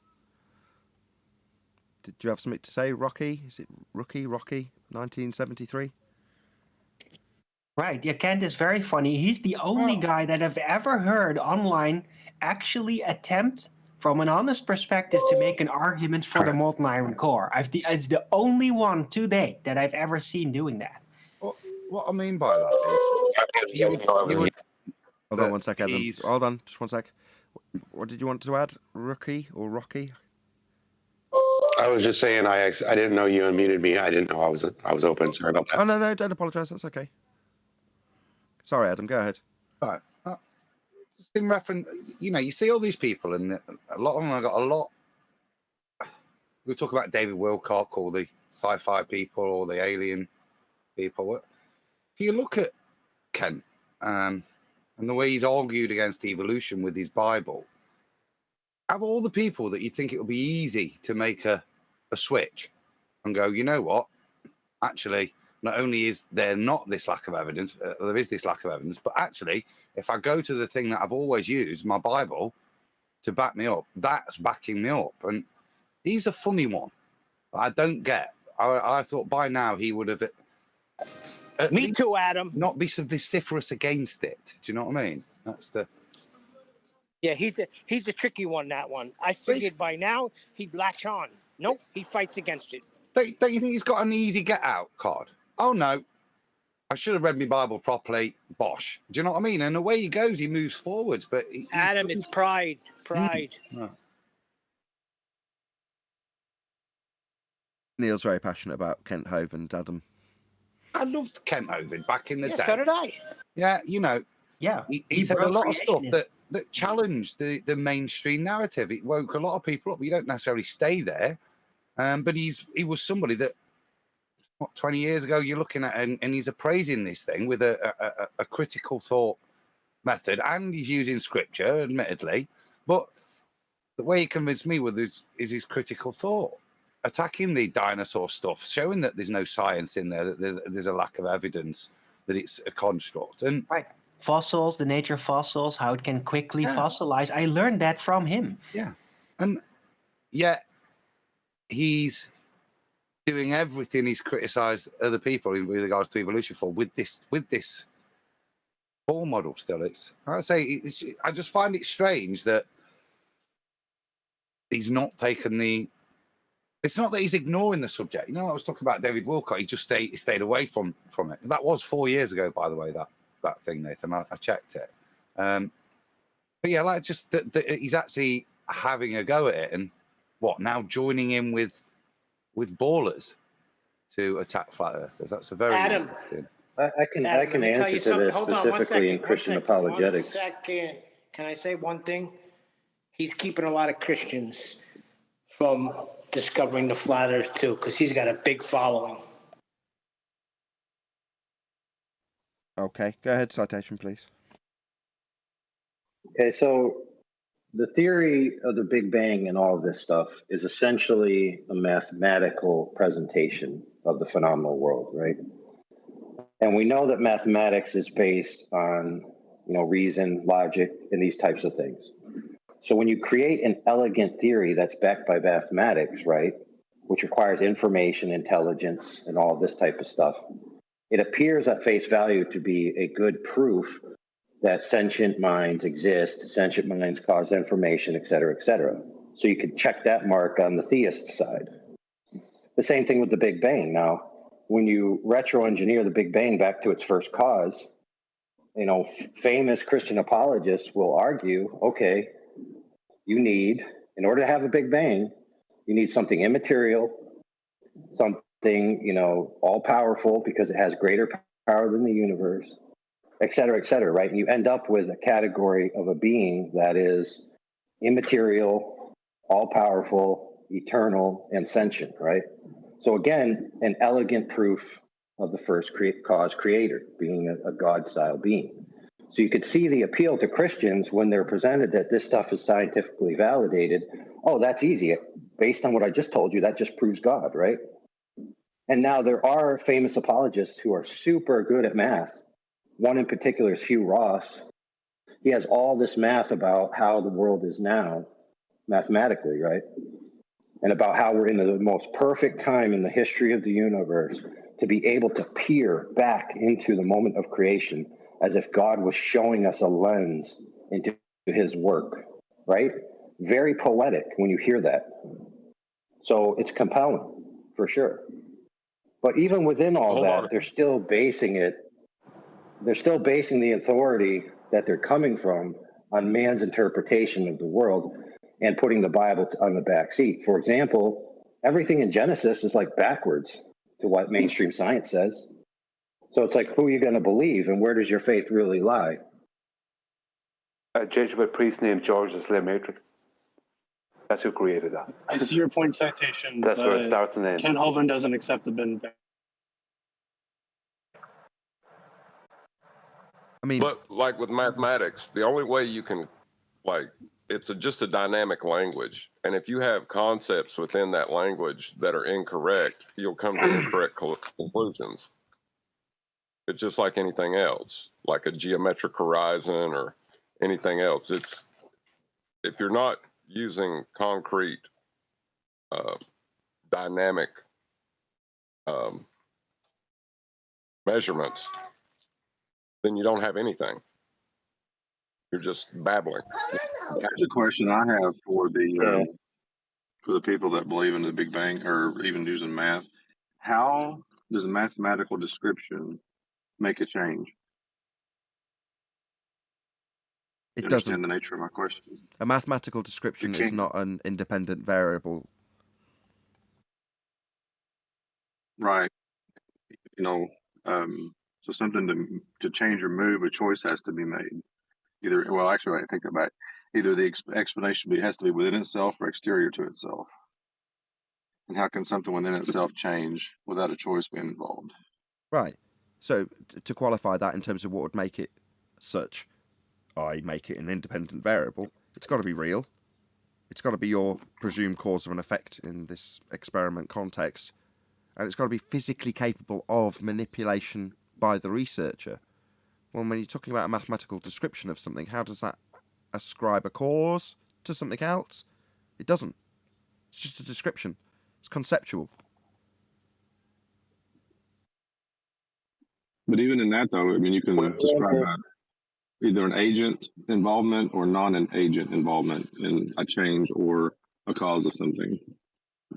Did you have something to say, Rocky? Is it Rocky, 1973? Right, yeah, Kent is very funny. He's the only guy that I've ever heard online actually attempt, from an honest perspective, to make an argument for the molten iron core. It's the only one to date that I've ever seen doing that. What I mean by that is... Hold on one sec, Adam. Hold on, just one sec. What did you want to add, Rookie or Rocky? I was just saying I didn't know you unmuted me. I didn't know I was open. Sorry about that. Oh, no, don't apologise. That's okay. Sorry, Adam, go ahead. Right. Just in reference, you see all these people, and a lot of them have got a lot. We talk about David Wilcock, or the sci-fi people, or the alien people. If you look at Kent and the way he's argued against evolution with his Bible, have all the people that you think it would be easy to make a switch and go, you know what? Actually, not only is there not this lack of evidence, there is this lack of evidence, but actually, if I go to the thing that I've always used, my Bible, to back me up, that's backing me up. And he's a funny one. I don't get. I thought by now he would have... Me too, Adam. Not be so vociferous against it. Do you know what I mean? That's the... Yeah, he's the tricky one, that one. I figured by now he'd latch on. Nope, he fights against it. Don't you think he's got an easy get-out card? Oh, no. I should have read my Bible properly. Bosh. Do you know what I mean? And away he goes. He moves forwards. But Adam, it's pride. Pride. Oh. Neil's very passionate about Kent Hovind, Adam. I loved Kent Hovind back in the day. So did I. Yeah, Yeah, he said a lot of stuff that challenged the mainstream narrative. It woke a lot of people up. You don't necessarily stay there. But he was somebody that, 20 years ago, you're looking at, and he's appraising this thing with a critical thought method, and he's using scripture, admittedly, but the way he convinced me is his critical thought, attacking the dinosaur stuff, showing that there's no science in there, that there's a lack of evidence, that it's a construct. And right. Fossils, the nature of fossils, how it can quickly fossilize. I learned that from him. Yeah. And yet he's doing everything he's criticized other people with regards to evolution for with this ball model still. I just find it strange that he's not taken it's not that he's ignoring the subject. I was talking about David Wilcock. He just stayed away from it. That was 4 years ago, by the way, that thing, Nathan. I checked it. But yeah, just that he's actually having a go at it, and now joining in with ballers to attack flat earthers. That's a very Adam. Thing. I can answer to this specifically in Christian apologetics. 1 second. Can I say one thing? He's keeping a lot of Christians from discovering the flat earth too, because he's got a big following. Okay, go ahead, citation, please. Okay, so the theory of the Big Bang and all of this stuff is essentially a mathematical presentation of the phenomenal world, right? And we know that mathematics is based on, reason, logic, and these types of things. So when you create an elegant theory that's backed by mathematics, right, which requires information, intelligence, and all this type of stuff, it appears at face value to be a good proof that sentient minds exist, sentient minds cause information, et cetera, et cetera. So you can check that mark on the theist side. The same thing with the Big Bang. Now, when you retro-engineer the Big Bang back to its first cause, famous Christian apologists will argue, okay, in order to have a Big Bang, you need something immaterial, something, all-powerful because it has greater power than the universe, et cetera, right? And you end up with a category of a being that is immaterial, all-powerful, eternal, and sentient, right? So again, an elegant proof of the first cause creator, being a God-style being. So you could see the appeal to Christians when they're presented that this stuff is scientifically validated. Oh, that's easy. Based on what I just told you, that just proves God, right? And now there are famous apologists who are super good at math. One in particular is Hugh Ross. He has all this math about how the world is now, mathematically, right? And about how we're in the most perfect time in the history of the universe to be able to peer back into the moment of creation as if God was showing us a lens into his work, right? Very poetic when you hear that. So it's compelling, for sure. But even within all that, they're still basing the authority that they're coming from on man's interpretation of the world and putting the Bible on the back seat. For example, everything in Genesis is like backwards to what mainstream science says. So it's like, who are you going to believe and where does your faith really lie? A Jesuit priest named George the Slave Matrix. That's who created that. I see your point citation. That's where it starts and ends. Ken Hovind doesn't accept the bin. But like with mathematics, the only way you can, it's just a dynamic language. And if you have concepts within that language that are incorrect, you'll come to incorrect conclusions. It's just like anything else, like a geometric horizon or anything else. If you're not using concrete, dynamic measurements, then you don't have anything. You're just babbling. Here's a question I have for the people that believe in the Big Bang or even using math. How does a mathematical description make a change? It You doesn't. understand the nature of my question? A mathematical description is not an independent variable. Right. So something to change or move, a choice has to be made. Actually, I take that back. Either the explanation has to be within itself or exterior to itself. And how can something within itself change without a choice being involved? Right. So to qualify that in terms of what would make it such, make it an independent variable, it's got to be real. It's got to be your presumed cause of an effect in this experiment context. And it's got to be physically capable of manipulation by the researcher. Well, when you're talking about a mathematical description of something, how does that ascribe a cause to something else? It doesn't. It's just a description. It's conceptual. But even in that, though, you can describe either an agent involvement or non-agent involvement in a change or a cause of something.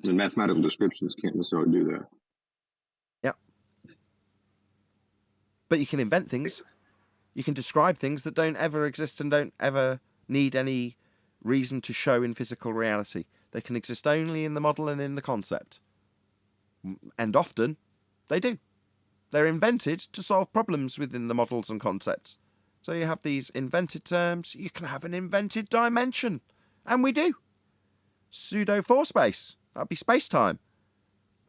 And mathematical descriptions can't necessarily do that. Yeah. But you can invent things. You can describe things that don't ever exist and don't ever need any reason to show in physical reality. They can exist only in the model and in the concept. And often, they do. They're invented to solve problems within the models and concepts. So you have these invented terms. You can have an invented dimension. And we do. Pseudo-4 space. That'd be space-time.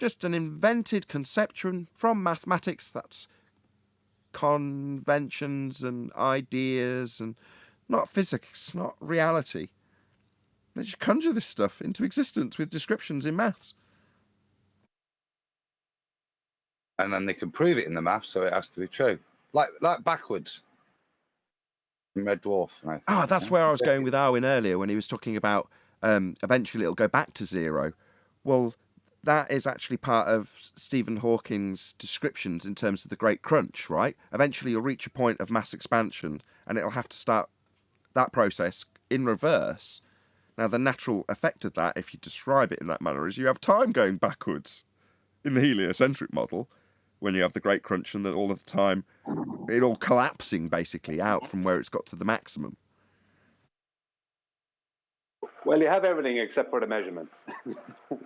Just an invented conception from mathematics that's conventions and ideas and not physics, not reality. They just conjure this stuff into existence with descriptions in maths. and then they can prove it in the math, so it has to be true. Like backwards. Red Dwarf. That's where I was going with Arwin earlier when he was talking about eventually it'll go back to zero. Well, that is actually part of Stephen Hawking's descriptions in terms of the Great Crunch, right? Eventually you'll reach a point of mass expansion and it'll have to start that process in reverse. Now, the natural effect of that, if you describe it in that manner, is you have time going backwards in the heliocentric model when you have the Great Crunch and then all of the time it all collapsing basically out from where it's got to the maximum. Well, you have everything except for the measurements.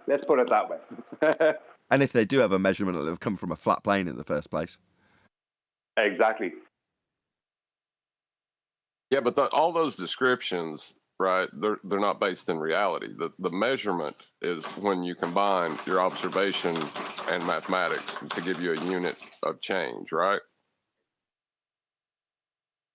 Let's put it that way. And if they do have a measurement, it'll have come from a flat plane in the first place. Exactly. Yeah, but all those descriptions, right, they're not based in reality. The measurement is when you combine your observation and mathematics to give you a unit of change, right?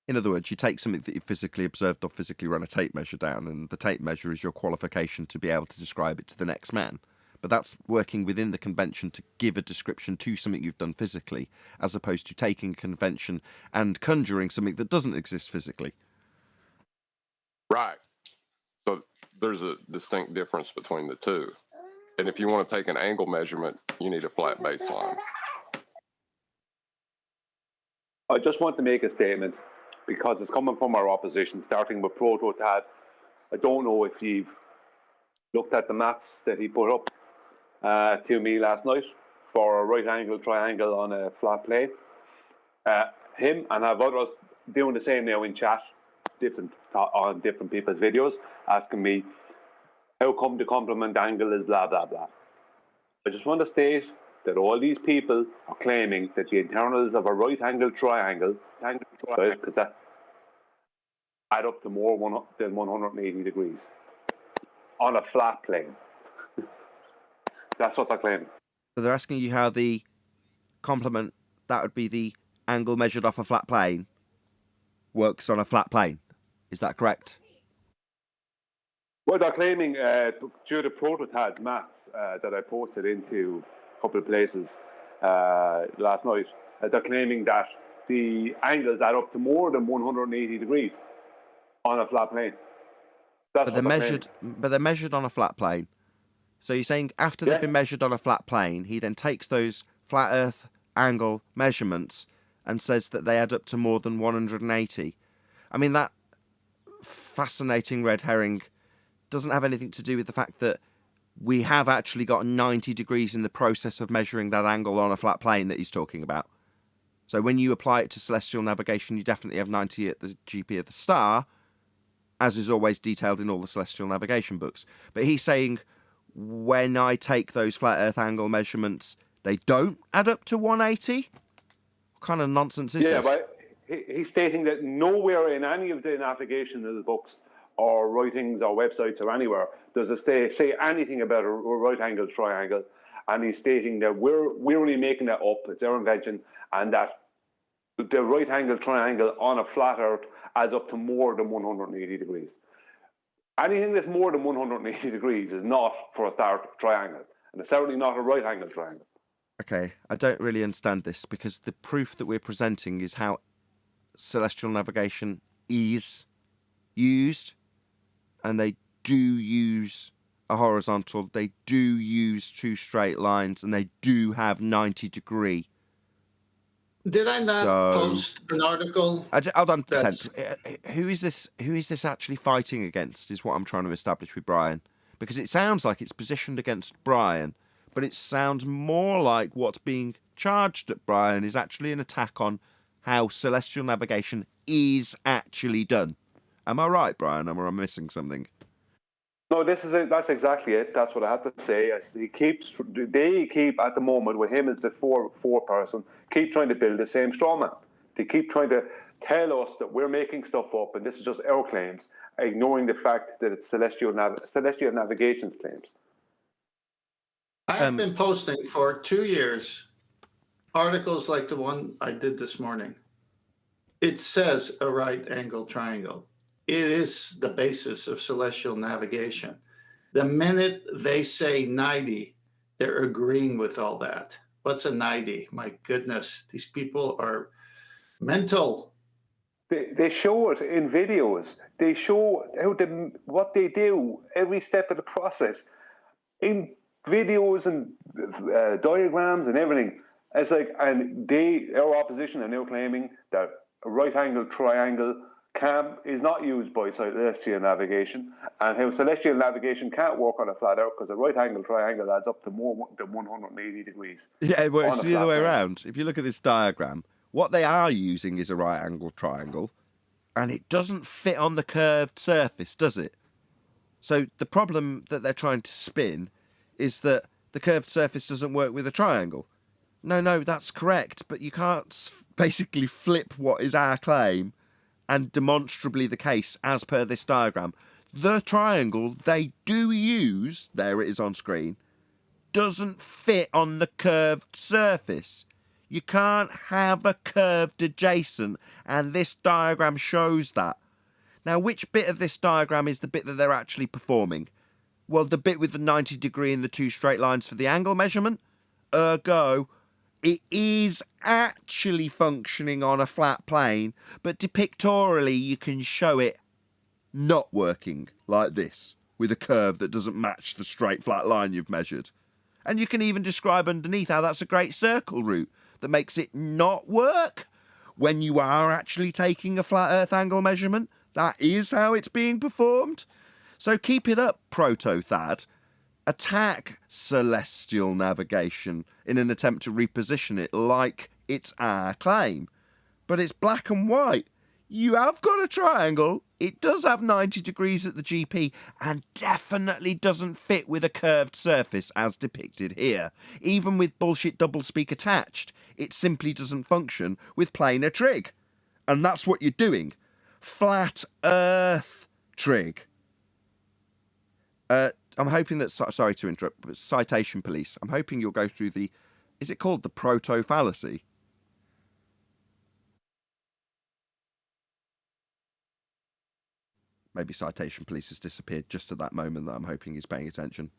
In other words, you take something that you physically observed or physically run a tape measure down, and the tape measure is your qualification to be able to describe it to the next man. But that's working within the convention to give a description to something you've done physically, as opposed to taking a convention and conjuring something that doesn't exist physically. Right. So there's a distinct difference between the two. And if you want to take an angle measurement, you need a flat baseline. I just want to make a statement because it's coming from our opposition, starting with Prototad. I don't know if you've looked at the maths that he put up to me last night for a right angle triangle on a flat plane. Him and I have others doing the same now in chat, on different people's videos, asking me, how come the complement angle is blah, blah, blah. I just want to state that all these people are claiming that the internals of a right angle triangle, because that add up to more than 180 degrees on a flat plane. That's what they're claiming. So they're asking you how the complement, that would be the angle measured off a flat plane, works on a flat plane. Is that correct? Well, they're claiming, due to Prototad's maths that I posted into a couple of places last night, they're claiming that the angles add up to more than 180 degrees on a flat plane. But they're measured on a flat plane. So you're saying after they've been measured on a flat plane, he then takes those flat Earth angle measurements and says that they add up to more than 180. I mean, that fascinating red herring doesn't have anything to do with the fact that we have actually got 90 degrees in the process of measuring that angle on a flat plane that he's talking about. So when you apply it to celestial navigation, you definitely have 90 at the GP of the star, as is always detailed in all the celestial navigation books. But he's saying when I take those flat Earth angle measurements, they don't add up to 180? What kind of nonsense is this? Yeah, but he's stating that nowhere in any of the navigation of the books or writings or websites or anywhere does it say anything about a right angle triangle. And he's stating that we're only making that up, it's our invention, and that the right angle triangle on a flat Earth adds up to more than 180 degrees. Anything that's more than 180 degrees is not, for a start, triangle. And it's certainly not a right angle triangle. Okay, I don't really understand this because the proof that we're presenting is how celestial navigation is used, and they do use a horizontal, they do use two straight lines, and they do have 90 degree. Did I not post an article? Hold on, who is this actually fighting against is what I'm trying to establish with Brian, because it sounds like it's positioned against Brian, but it sounds more like what's being charged at Brian is actually an attack on how celestial navigation is actually done. Am I right, Brian? Or am I missing something? No, that's exactly it. That's what I have to say. They keep at the moment with him as the four person, keep trying to build the same straw man. They keep trying to tell us that we're making stuff up and this is just our claims, ignoring the fact that it's celestial navigation's claims. I've been posting for 2 years articles like the one I did this morning. It says a right angle triangle. It is the basis of celestial navigation. The minute they say 90, they're agreeing with all that. What's a 90? My goodness, these people are mental. They show it in videos. They show what they do, every step of the process, in videos and diagrams and everything. It's like, and our opposition are now claiming that a right-angled triangle is not used by celestial navigation, and how celestial navigation can't work on a flat Earth because a right-angled triangle adds up to more than 180 degrees. Yeah, well, it's on a the other flat way plane. around. If you look at this diagram, what they are using is a right-angled triangle, and it doesn't fit on the curved surface, does it? So the problem that they're trying to spin is that the curved surface doesn't work with a triangle. No, that's correct, but you can't basically flip what is our claim and demonstrably the case as per this diagram. The triangle they do use, there it is on screen, doesn't fit on the curved surface. You can't have a curved adjacent, and this diagram shows that. Now, which bit of this diagram is the bit that they're actually performing? Well, the bit with the 90 degree and the two straight lines for the angle measurement. Ergo, it is actually functioning on a flat plane, but depictorially you can show it not working like this, with a curve that doesn't match the straight flat line you've measured. And you can even describe underneath how that's a great circle route that makes it not work when you are actually taking a flat Earth angle measurement. That is how it's being performed. So keep it up, Proto-Thad. Attack celestial navigation in an attempt to reposition it like it's our claim. But it's black and white. You have got a triangle. It does have 90 degrees at the GP and definitely doesn't fit with a curved surface as depicted here. Even with bullshit doublespeak attached, it simply doesn't function with planar trig. And that's what you're doing. Flat Earth trig. I'm hoping that, sorry to interrupt, but Citation Police, I'm hoping you'll go through is it called the proto-fallacy? Maybe Citation Police has disappeared just at that moment that I'm hoping he's paying attention.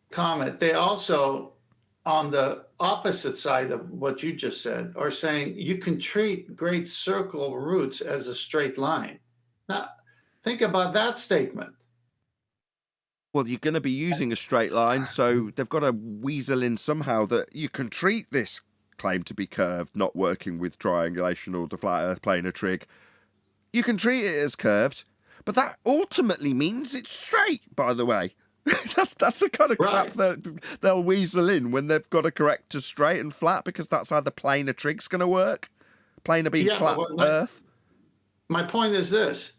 Comment. They also, on the opposite side of what you just said, are saying you can treat great circle routes as a straight line. Now, think about that statement. Well, you're going to be using a straight line, so they've got to weasel in somehow that you can treat this claim to be curved, not working with triangulation or the flat Earth planar trig. You can treat it as curved, but that ultimately means it's straight, by the way. That's the kind of crap that they'll weasel in when they've got to correct to straight and flat, because that's how the planar trig's going to work. Planar being flat Earth. My point is this.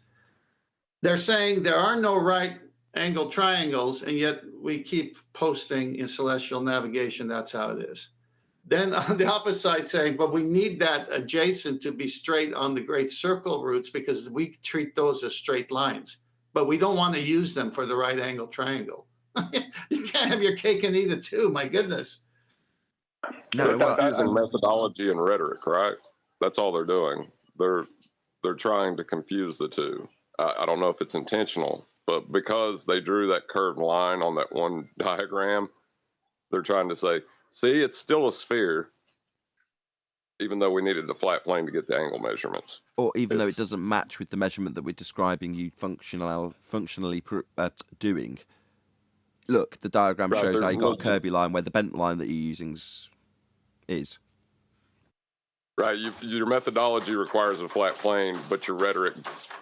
They're saying there are no right angle triangles, and yet we keep posting in celestial navigation that's how it is. Then on the opposite side saying, but we need that adjacent to be straight on the great circle routes because we treat those as straight lines, but we don't want to use them for the right angle triangle. You can't have your cake and eat it too, my goodness. No, they're using methodology and rhetoric, right? That's all they're doing. They're trying to confuse the two. I don't know if it's intentional, but because they drew that curved line on that one diagram, they're trying to say, see, it's still a sphere, even though we needed the flat plane to get the angle measurements. Or even though it doesn't match with the measurement that we're describing you functionally doing. Look, the diagram shows how you got a curvy line where the bent line that you're using is. Right, your methodology requires a flat plane, but your rhetoric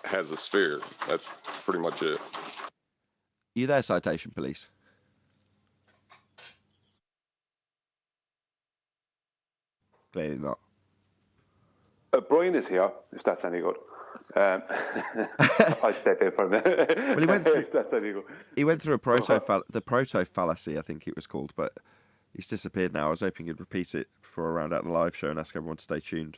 has a sphere. That's pretty much it. You there, Citation Police? Clearly not. Brian is here, if that's any good. I stepped in for a minute. Well, he went through, that's any good. He went through the proto-fallacy, I think it was called, but he's disappeared now. I was hoping he'd repeat it before I round out the live show and ask everyone to stay tuned.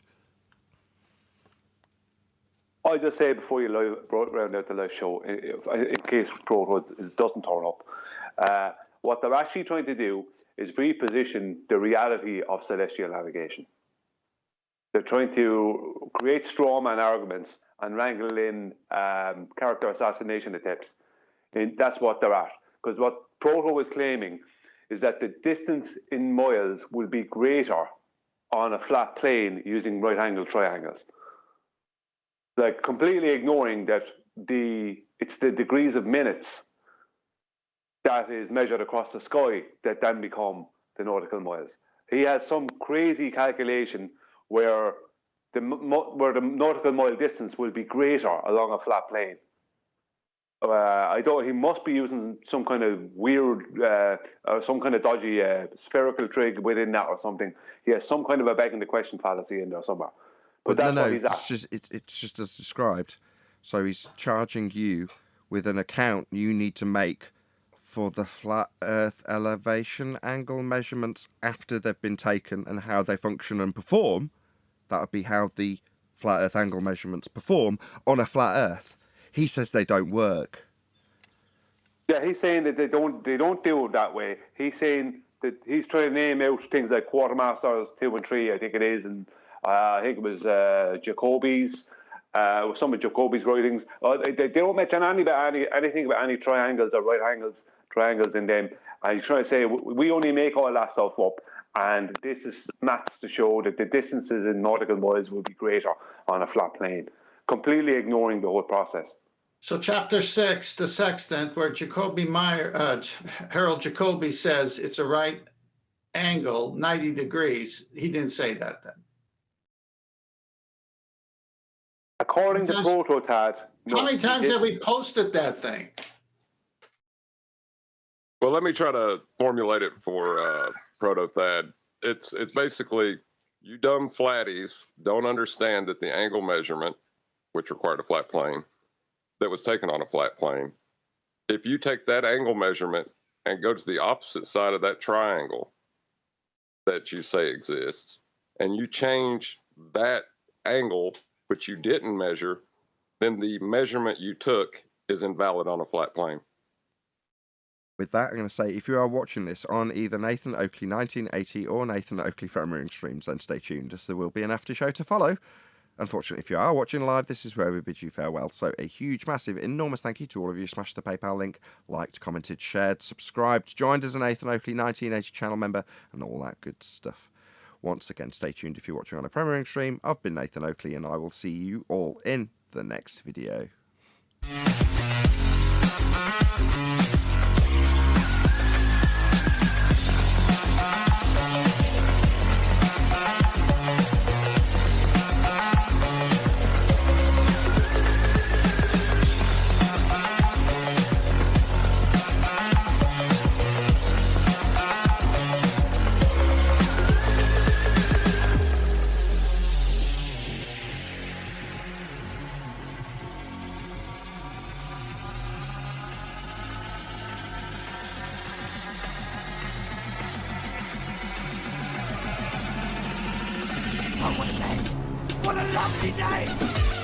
I'll just say before you round out the live show, in case Proto doesn't turn up, what they're actually trying to do is reposition the reality of celestial navigation. They're trying to create straw man arguments and wrangle in character assassination attempts. And that's what they're at. Because what Proto is claiming is that the distance in miles will be greater on a flat plane using right-angled triangles. Like completely ignoring that it's the degrees of minutes that is measured across the sky that then become the nautical miles. He has some crazy calculation where the nautical mile distance will be greater along a flat plane. He must be using some kind of weird, or some kind of dodgy spherical trig within that or something. He has some kind of a begging the question fallacy in there somewhere. But that's what he's at. It's just as described. So he's charging you with an account you need to make for the flat Earth elevation angle measurements after they've been taken and how they function and perform. That would be how the flat Earth angle measurements perform on a flat Earth. He says they don't work. Yeah, he's saying that they don't do it that way. He's saying that he's trying to name out things like quartermasters 2 and 3, I think it is, and I think it was Jacobi's, some of Jacobi's writings. They don't mention anything about any triangles or right triangles in them. And he's trying to say we only make all that stuff up, and this is maths to show that the distances in nautical miles will be greater on a flat plane, completely ignoring the whole process. So chapter 6, the sextant, where Harold Jacobi says it's a right angle, 90 degrees. He didn't say that then. According to Prototad. How many times have we posted that thing? Well, let me try to formulate it for Protothad. It's basically, you dumb flatties don't understand that the angle measurement, which required a flat plane, that was taken on a flat plane, if you take that angle measurement and go to the opposite side of that triangle that you say exists, and you change that angle, but you didn't measure, then the measurement you took is invalid on a flat plane. With that, I'm going to say, if you are watching this on either Nathan Oakley 1980 or Nathan Oakley Premiering streams, then stay tuned, as there will be an after show to follow. Unfortunately, if you are watching live, this is where we bid you farewell. So a huge, massive, enormous thank you to all of you. Smashed the PayPal link, liked, commented, shared, subscribed, joined as a Nathan Oakley 1980 channel member, and all that good stuff. Once again, stay tuned if you're watching on a Premiering stream. I've been Nathan Oakley, and I will see you all in the next video. What a lovely day!